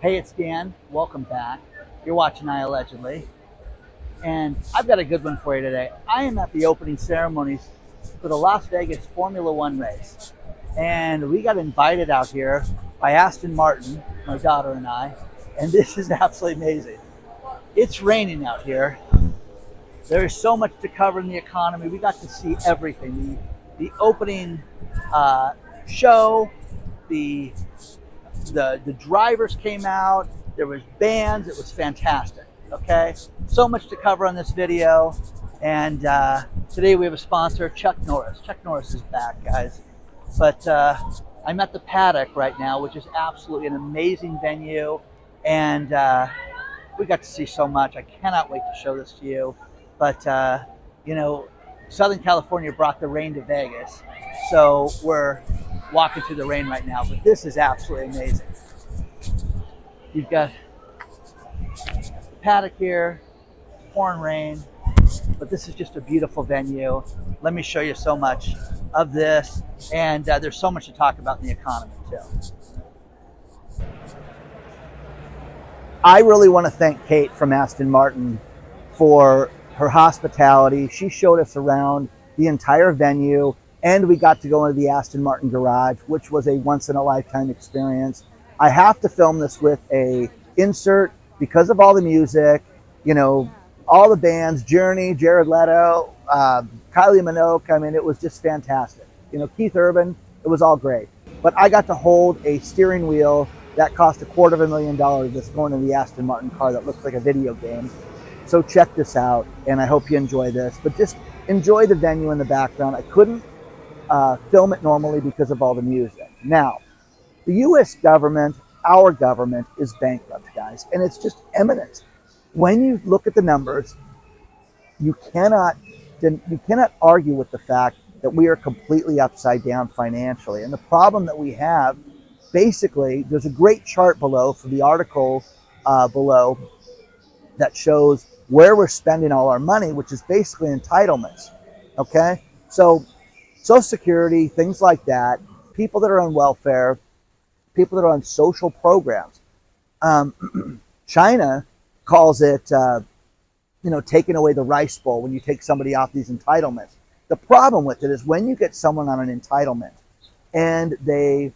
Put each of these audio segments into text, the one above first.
Hey, it's Dan. Welcome back. You're watching iAllegedly. And I've got a good one for you today. I am at the opening ceremonies for the Las Vegas Formula One race. And we got invited out here by Aston Martin, my daughter and I. And this is absolutely amazing. It's raining out here. There is so much to cover in the economy. We got to see everything. The opening show, the the drivers came out. There was bands. It was fantastic. Okay, so much to cover on this video, and today we have a sponsor, Chuck Norris. Chuck Norris is back, guys. But I'm at the Paddock right now, which is absolutely an amazing venue, and we got to see so much. I cannot wait to show this to you. But you know, Southern California brought the rain to Vegas, so we're walking through the rain right now. But this is absolutely amazing. You've got the Paddock here, pouring rain, but this is just a beautiful venue. Let me show you so much of this, and there's so much to talk about in the economy too. I really want to thank Kate from Aston Martin for her hospitality. She showed us around the entire venue, and we got to go into the Aston Martin garage, which was a once-in-a-lifetime experience. I have to film this with a insert because of all the music, you know, all the bands, Journey, Jared Leto, Kylie Minogue. I mean, it was just fantastic. You know, Keith Urban, it was all great. But I got to hold a steering wheel that cost $250,000 that's going in the Aston Martin car that looks like a video game. So check this out, and I hope you enjoy this. But just enjoy the venue in the background. I couldn't film it normally because of all the music. Now, the U.S. government, our government, is bankrupt, guys, and it's just imminent. When you look at the numbers, you cannot argue with the fact that we are completely upside down financially. And the problem that we have, basically, there's a great chart below for the article below that shows where we're spending all our money, which is basically entitlements. Okay, so Social Security, things like that, people that are on welfare, people that are on social programs. China calls it, taking away the rice bowl when you take somebody off these entitlements. The problem with it is when you get someone on an entitlement and they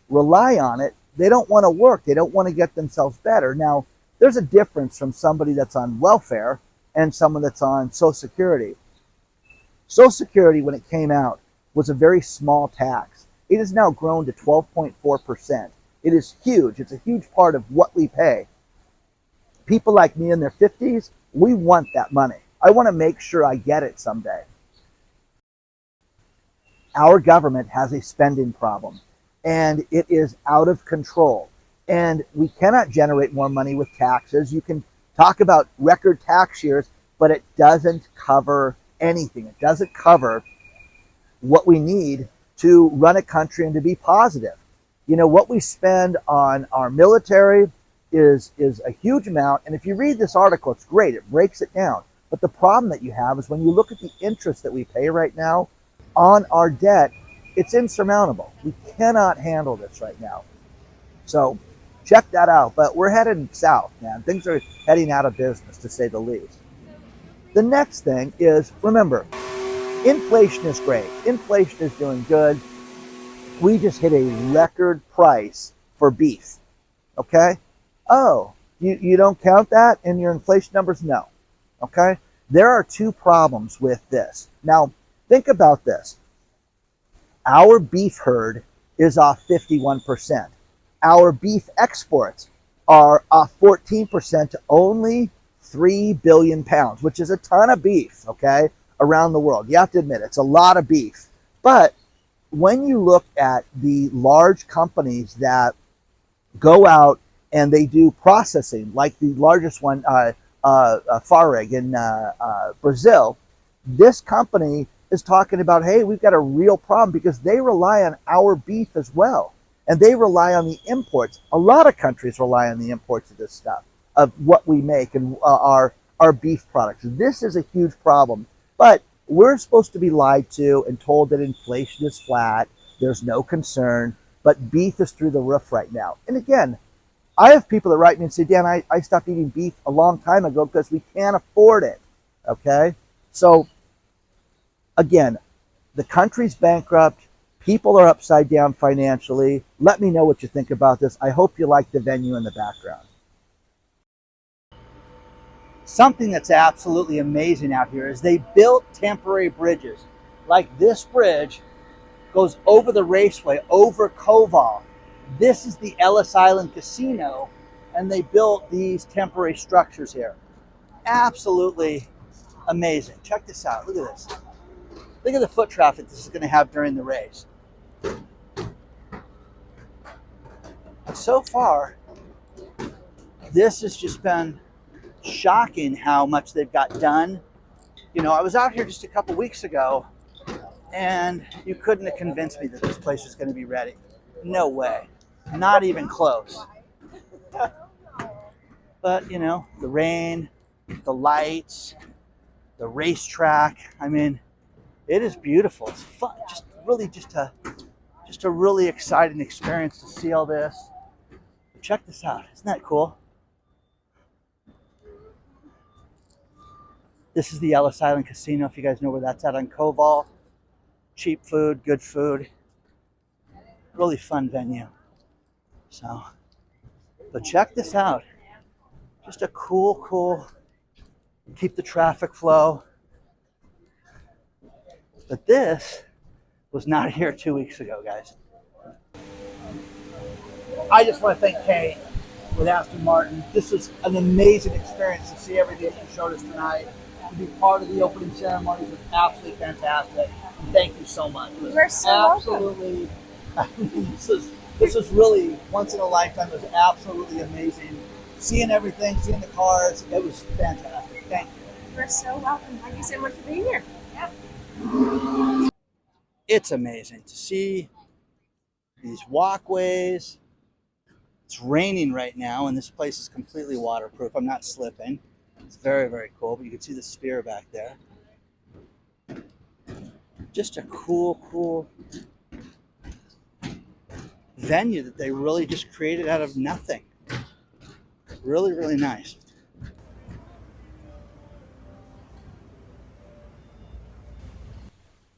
rely on it, they don't want to work. They don't want to get themselves better. Now, there's a difference from somebody that's on welfare and someone that's on Social Security. Social Security, when it came out, was a very small tax. It has now grown to 12.4%. It is huge. It's a huge part of what we pay. People like me in their 50s, we want that money. I want to make sure I get it someday. Our government has a spending problem, and it is out of control. And we cannot generate more money with taxes. You can talk about record tax years, but it doesn't cover anything. It doesn't cover what we need to run a country and to be positive. You know, what we spend on our military is a huge amount. And if you read this article, it's great. It breaks it down. But the problem that you have is when you look at the interest that we pay right now on our debt, it's insurmountable. We cannot handle this right now. So check that out. But we're headed south, man. Things are heading out of business, to say the least. The next thing is, remember, inflation is great. Inflation is doing good. We just hit a record price for beef. Okay? Oh, you don't count that in your inflation numbers? No. Okay? There are two problems with this. Now, think about this. Our beef herd is off 51%. Our beef exports are off 14% to only 3 billion pounds, which is a ton of beef, okay, around the world. You have to admit, it's a lot of beef. But when you look at the large companies that go out and they do processing, like the largest one, Fareg in Brazil, this company is talking about, hey, we've got a real problem because they rely on our beef as well. And they rely on the imports. A lot of countries rely on the imports of this stuff, of what we make and our beef products. This is a huge problem. But we're supposed to be lied to and told that inflation is flat, there's no concern, but beef is through the roof right now. And again, I have people that write me and say, Dan, I stopped eating beef a long time ago because we can't afford it. Okay? So, again, the country's bankrupt. People are upside down financially. Let me know what you think about this. I hope you like the venue in the background. Something that's absolutely amazing out here is they built temporary bridges. Like this bridge goes over the raceway, over Koval. This is the Ellis Island Casino, and they built these temporary structures here. Absolutely amazing. Check this out. Look at this. Look at the foot traffic this is going to have during the race. So far, this has just been shocking how much they've got done. You know, I was out here just a couple weeks ago, and you couldn't have convinced me that this place was going to be ready. No way. Not even close. But, you know, the rain, the lights, the racetrack, I mean, it is beautiful. It's fun. Just a really exciting experience to see all this. Check this out. Isn't that cool? This is the Ellis Island Casino, if you guys know where that's at on Koval. Cheap food, good food. Really fun venue. So, but check this out. Just a cool, keep the traffic flow. But this was not here 2 weeks ago, guys. I just want to thank Kay with Aston Martin. This was an amazing experience to see everything you showed us tonight. To be part of the opening ceremony was absolutely fantastic. And thank you so much. You're so absolutely welcome. This was really once in a lifetime. It was absolutely amazing. Seeing everything, seeing the cars, it was fantastic. Thank you. You're so welcome. Thank you so much for being here. Yeah. It's amazing to see these walkways. It's raining right now, and this place is completely waterproof. I'm not slipping. It's very, very cool, but you can see the sphere back there. Just a cool venue that they really just created out of nothing. Really, really nice.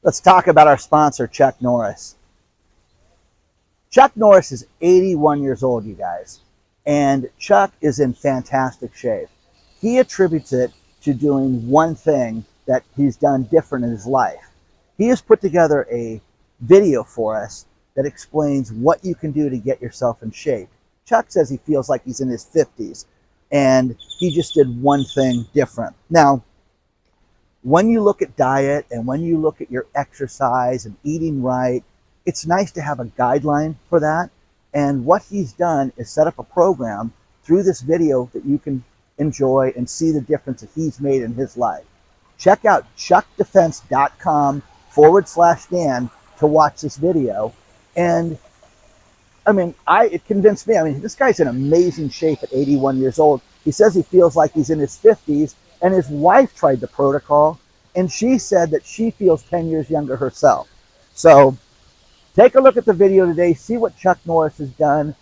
Let's talk about our sponsor, Chuck Norris. Chuck Norris is 81 years old, you guys, and Chuck is in fantastic shape. He attributes it to doing one thing that he's done different in his life. He has put together a video for us that explains what you can do to get yourself in shape. Chuck says he feels like he's in his 50s, and he just did one thing different. Now, when you look at diet and when you look at your exercise and eating right, it's nice to have a guideline for that. And what he's done is set up a program through this video that you can enjoy and see the difference that he's made in his life. Check out chuckdefense.com/Dan to watch this video. And I mean, it convinced me. I mean, this guy's in amazing shape at 81 years old. He says he feels like he's in his 50s, and his wife tried the protocol, and she said that she feels 10 years younger herself. So take a look at the video today, see what Chuck Norris has done.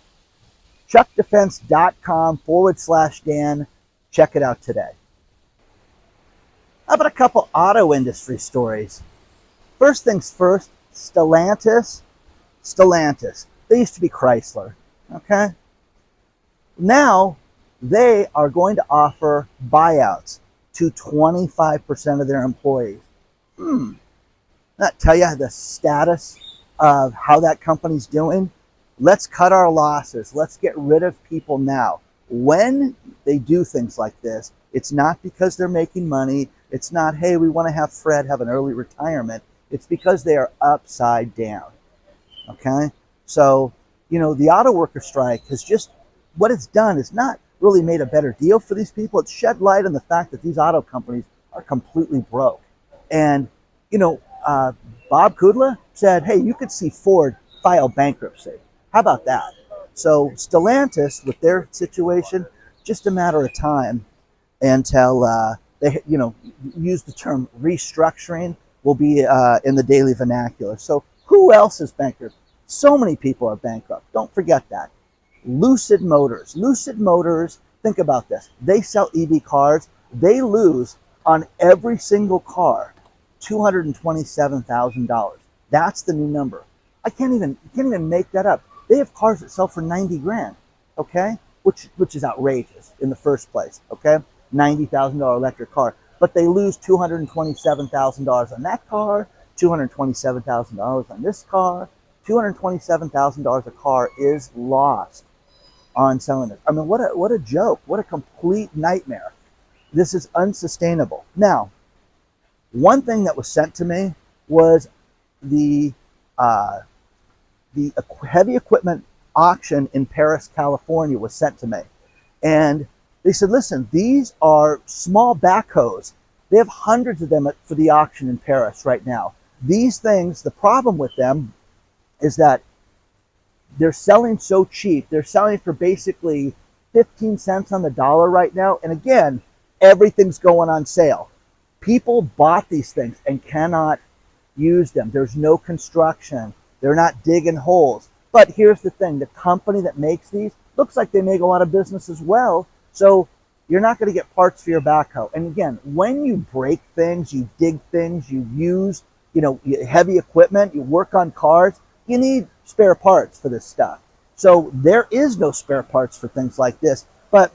chuckdefense.com/Dan. Check it out today. How about a couple auto industry stories? First things first, Stellantis. They used to be Chrysler, okay? Now they are going to offer buyouts to 25% of their employees. That tell you the status of how that company's doing? Let's cut our losses. Let's get rid of people now. When they do things like this, it's not because they're making money. It's not, hey, we want to have Fred have an early retirement. It's because they are upside down, okay? So, you know, the auto worker strike has just, what it's done is not really made a better deal for these people. It's shed light on the fact that these auto companies are completely broke. And, you know, Bob Kudla said, hey, you could see Ford file bankruptcy. How about that? So Stellantis, with their situation, just a matter of time until they, you know, use the term restructuring will be in the daily vernacular. So who else is bankrupt? So many people are bankrupt. Don't forget that. Lucid Motors. Lucid Motors, think about this. They sell EV cars. They lose on every single car $227,000. That's the new number. I can't even make that up. They have cars that sell for 90 grand, okay? Which is outrageous in the first place, okay? $90,000 electric car. But they lose $227,000 on that car, $227,000 on this car. $227,000 a car is lost on selling it. I mean, what a joke. What a complete nightmare. This is unsustainable. Now, one thing that was sent to me was the heavy equipment auction in Paris, California was sent to me. And they said, listen, these are small backhoes. They have hundreds of them for the auction in Paris right now. These things, the problem with them is that they're selling so cheap. They're selling for basically 15 cents on the dollar right now. And again, everything's going on sale. People bought these things and cannot use them. There's no construction. They're not digging holes. But here's the thing. The company that makes these looks like they make a lot of business as well. So you're not going to get parts for your backhoe. And again, when you break things, you dig things, you use, heavy equipment, you work on cars, you need spare parts for this stuff. So there is no spare parts for things like this. But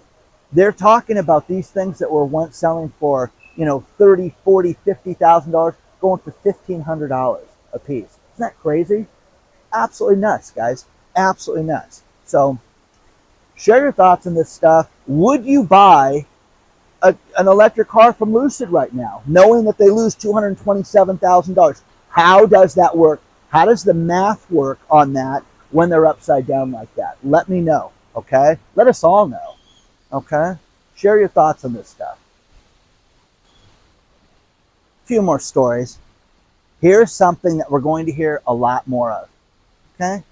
they're talking about these things that were once selling for, $30, $40, $50,000 going for $1,500 a piece. Isn't that crazy? Absolutely nuts, guys. Absolutely nuts. So share your thoughts on this stuff. Would you buy an electric car from Lucid right now, knowing that they lose $227,000? How does that work? How does the math work on that when they're upside down like that? Let me know, okay? Let us all know, okay? Share your thoughts on this stuff. A few more stories. Here's something that we're going to hear a lot more of, okay?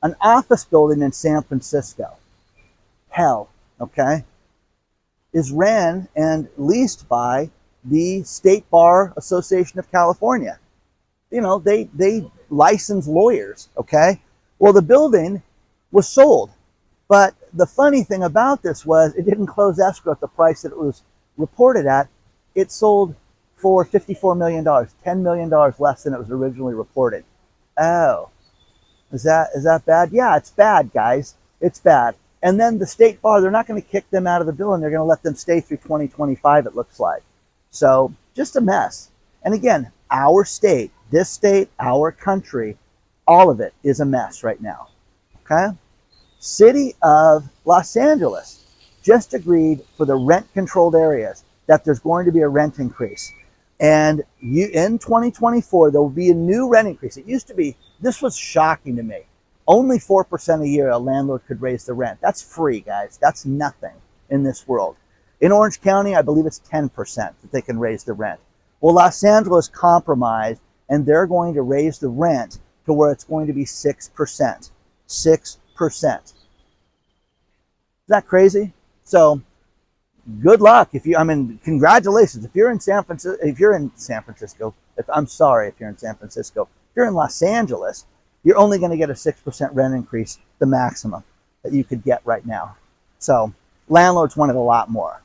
An office building in San Francisco, hell, okay, is ran and leased by the State Bar Association of California. They license lawyers, okay? Well, the building was sold. But the funny thing about this was it didn't close escrow at the price that it was reported at. It sold for $54 million, $10 million less than it was originally reported. Oh, is that bad? Yeah, it's bad, guys. It's bad. And then the State Bar, they're not going to kick them out of the building. They're going to let them stay through 2025, it looks like. So just a mess. And again, our state, this state, our country, all of it is a mess right now. Okay? City of Los Angeles just agreed for the rent-controlled areas that there's going to be a rent increase. And in 2024, there will be a new rent increase. It used to be, this was shocking to me. Only 4% a year a landlord could raise the rent. That's free, guys. That's nothing in this world. In Orange County, I believe it's 10% that they can raise the rent. Well, Los Angeles compromised, and they're going to raise the rent to where it's going to be 6%. 6%. Is that crazy? So good luck. Congratulations. If you're in San Francisco, if you're in San Francisco, if you're in Los Angeles, you're only going to get a 6% rent increase, the maximum that you could get right now. So landlords wanted a lot more.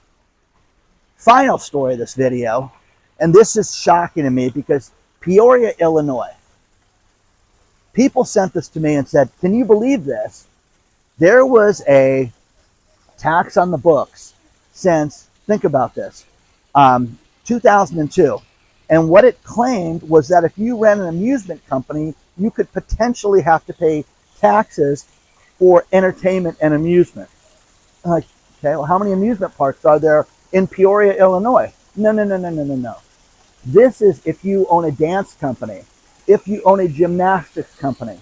Final story of this video, and this is shocking to me because Peoria, Illinois. People sent this to me and said, can you believe this? There was a tax on the books since, think about this, 2002. And what it claimed was that if you ran an amusement company, you could potentially have to pay taxes for entertainment and amusement. Okay, well, how many amusement parks are there in Peoria, Illinois? No. This is if you own a dance company, if you own a gymnastics company,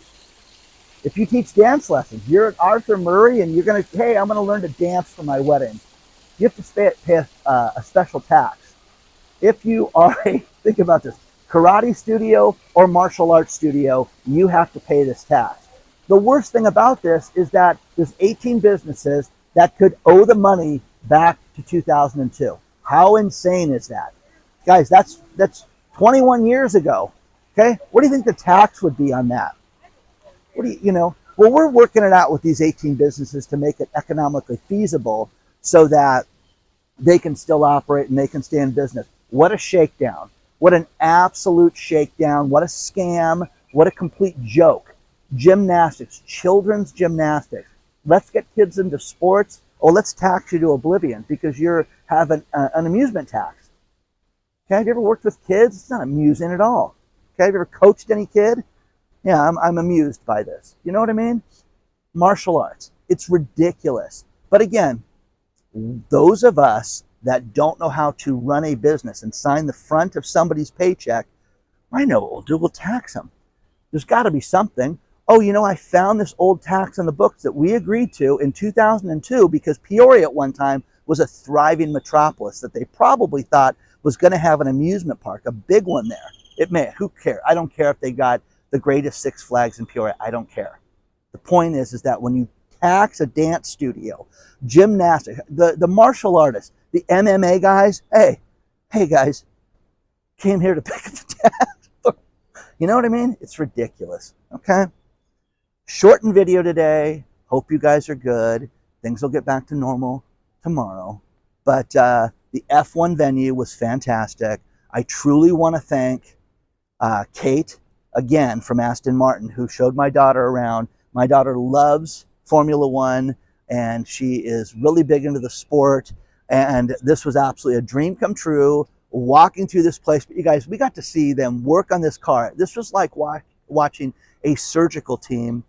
if you teach dance lessons, you're at Arthur Murray and you're going to, hey, I'm going to learn to dance for my wedding. You have to pay a special tax. If you are think about this, karate studio or martial arts studio, you have to pay this tax. The worst thing about this is that there's 18 businesses that could owe the money back to 2002. How insane is that? Guys, that's 21 years ago. Okay? What do you think the tax would be on that? What Well, we're working it out with these 18 businesses to make it economically feasible so that they can still operate and they can stay in business. What a shakedown. What an absolute shakedown. What a scam. What a complete joke. Gymnastics, children's gymnastics. Let's get kids into sports. Oh, let's tax you to oblivion because you're having an amusement tax. Okay, have you ever worked with kids? It's not amusing at all. Okay, have you ever coached any kid? Yeah, I'm amused by this. You know what I mean? Martial arts. It's ridiculous. But again, those of us that don't know how to run a business and sign the front of somebody's paycheck, I know what we'll do. We'll tax them. There's got to be something. Oh, you know, I found this old tax in the books that we agreed to in 2002 because Peoria at one time was a thriving metropolis that they probably thought was going to have an amusement park, a big one there. It may, who cares? I don't care if they got the greatest Six Flags in Peoria. I don't care. The point is that when you tax a dance studio, gymnastics, the martial artists, the MMA guys, hey guys, came here to pick up the tax. You know what I mean? It's ridiculous. Okay? Shortened video today. Hope you guys are good. Things will get back to normal tomorrow. But the F1 venue was fantastic. I truly want to thank Kate, again, from Aston Martin, who showed my daughter around. My daughter loves Formula One, and she is really big into the sport. And this was absolutely a dream come true, walking through this place. But you guys, we got to see them work on this car. This was like watching a surgical team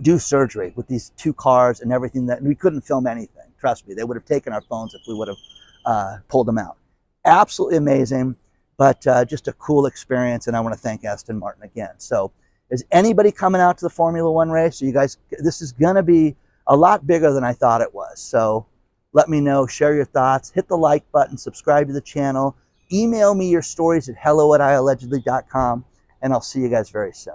do surgery with these two cars and everything. That we couldn't film anything. Trust me, they would have taken our phones if we would have pulled them out. Absolutely amazing, but just a cool experience. And I want to thank Aston Martin again. So is anybody coming out to the Formula One race? So you guys, this is going to be a lot bigger than I thought it was. So let me know, share your thoughts, hit the like button, subscribe to the channel, email me your stories at hello@iallegedly.com, and I'll see you guys very soon.